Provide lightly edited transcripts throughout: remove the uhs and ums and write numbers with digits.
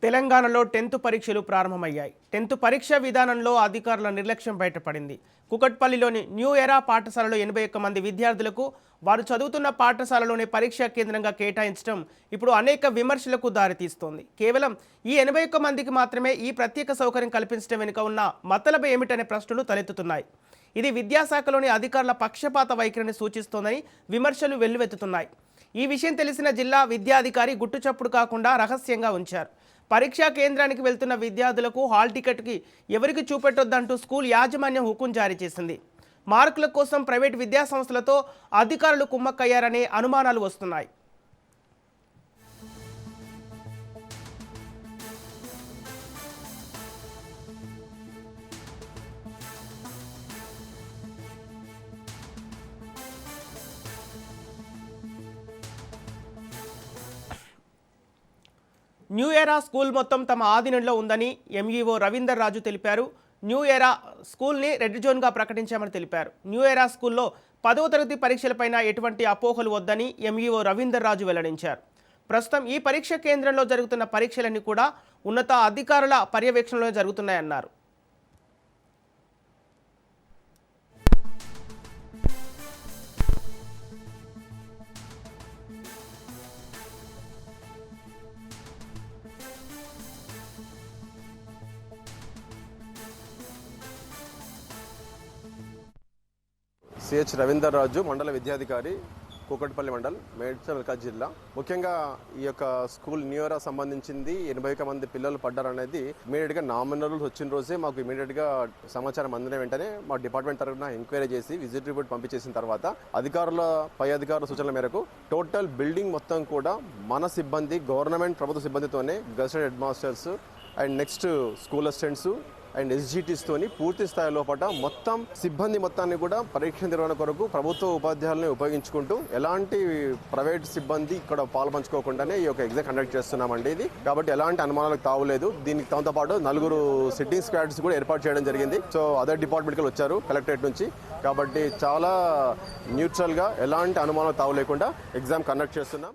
తెలంగాణలో 10th పరీక్షలు ప్రారంభమయ్యాయి. 10th పరీక్ష విధానంలో అధికారుల నిర్లక్ష్యం బయటపడింది. కుకట్పల్లిలోని న్యూ ఎరా పాఠశాలలో 81 మంది విద్యార్థులకు వారు చదువుతున్న పాఠశాలలోనే పరీక్షా కేంద్రంగా కేటాయించడం ఇప్పుడు అనేక విమర్శలకు దారితీస్తోంది. కేవలం ఈ 81 మందికి మాత్రమే ఈ ప్రత్యేక సౌకర్యం కల్పించడం వెనుక ఉన్న మతలబు ఏమిటనే ప్రశ్నలు తలెత్తుతున్నాయి. ఇది విద్యాశాఖలోని అధికారుల పక్షపాత వైఖరిని సూచిస్తోందని విమర్శలు వెల్లువెత్తుతున్నాయి. ఈ విషయం తెలిసిన జిల్లా విద్యాధికారి గుట్టుచప్పుడు కాకుండా రహస్యంగా ఉంచారు. పరీక్షా కేంద్రానికి వెళ్తున్న విద్యార్థులకు హాల్ టికెట్కి ఎవరికి చూపెట్టొద్దంటూ స్కూల్ యాజమాన్యం హుకుం జారీ చేసింది. మార్కుల కోసం ప్రైవేట్ విద్యాసంస్థలతో అధికారులు కుమ్మక్కయ్యారనే అనుమానాలు వస్తున్నాయి. న్యూ ఎరా స్కూల్ మొత్తం తమ ఆధీనంలో ఉందని ఎంఈఓ రవీందర్ రాజు తెలిపారు. న్యూ ఎరా స్కూల్ని రెడ్ జోన్గా ప్రకటించామని తెలిపారు. న్యూ ఎరా స్కూల్లో 10వ తరగతి పరీక్షలపైన ఎటువంటి అపోహలు వద్దని ఎంఈఓ రవీందర్ రాజు వెల్లడించారు. ప్రస్తుతం ఈ పరీక్ష కేంద్రంలో జరుగుతున్న పరీక్షలన్నీ కూడా ఉన్నత అధికారుల పర్యవేక్షణలో జరుగుతున్నాయన్నారు. సిహెచ్ రవీందర్ రాజు, మండల విద్యాధికారి, కూకట్పల్లి మండల్, మేడ్చల్ జిల్లా. ముఖ్యంగా ఈ యొక్క స్కూల్ న్యూ ఇయర్ సంబంధించింది 81 మంది పిల్లలు పడ్డారనేది ఇమీడియట్గా నామినల్ వచ్చిన రోజే మాకు ఇమీడియట్గా సమాచారం అందిన వెంటనే మా డిపార్ట్మెంట్ తరఫున ఎంక్వైరీ చేసి విజిట్ రిపోర్ట్ పంపించేసిన తర్వాత పై అధికారుల సూచనల మేరకు టోటల్ బిల్డింగ్ మొత్తం కూడా మన సిబ్బంది, గవర్నమెంట్ ప్రభుత్వ సిబ్బందితోనే gazetted head masters and next school assistants and ఎస్జిటీస్తోని పూర్తి స్థాయి లోపల మొత్తం సిబ్బంది మొత్తాన్ని కూడా పరీక్ష నిర్వహణ కొరకు ప్రభుత్వ ఉపాధ్యాయులను ఉపయోగించుకుంటూ ఎలాంటి ప్రైవేట్ సిబ్బంది ఇక్కడ పాల్పంచుకోకుండానే ఈ యొక్క ఎగ్జామ్ కండక్ట్ చేస్తున్నామండి. ఇది కాబట్టి ఎలాంటి అనుమానాలకు తావులేదు. దీనికి దాంతో పాటు 4 సిట్టింగ్ స్క్వాడ్స్ కూడా ఏర్పాటు చేయడం జరిగింది. సో అదర్ డిపార్ట్మెంట్కి వచ్చారు కలెక్టరేట్ నుంచి. కాబట్టి చాలా న్యూట్రల్గా ఎలాంటి అనుమానాలకు తావు లేకుండా ఎగ్జామ్ కండక్ట్ చేస్తున్నాం.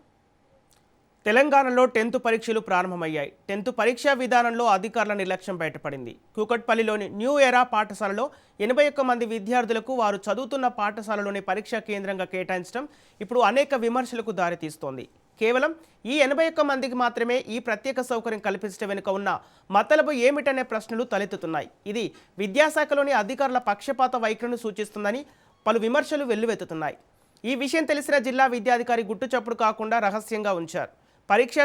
తెలంగాణలో 10th పరీక్షలు ప్రారంభమయ్యాయి. 10th పరీక్షా విధానంలో అధికారుల నిర్లక్ష్యం బయటపడింది. కూకట్పల్లిలోని న్యూ ఎరా పాఠశాలలో 81 మంది విద్యార్థులకు వారు చదువుతున్న పాఠశాలలోని పరీక్షా కేంద్రంగా కేటాయించడం ఇప్పుడు అనేక విమర్శలకు దారితీస్తోంది. కేవలం ఈ 81 మందికి మాత్రమే ఈ ప్రత్యేక సౌకర్యం కల్పించడం వెనుక ఉన్న మతలబు ఏమిటనే ప్రశ్నలు తలెత్తుతున్నాయి. ఇది విద్యాశాఖలోని అధికారుల పక్షపాత వైఖరిని సూచిస్తుందని పలు విమర్శలు వెల్లువెత్తుతున్నాయి. ఈ విషయం తెలిసిన జిల్లా విద్యాధికారి గుట్టుచప్పుడు కాకుండా రహస్యంగా ఉంచారు. పరీక్ష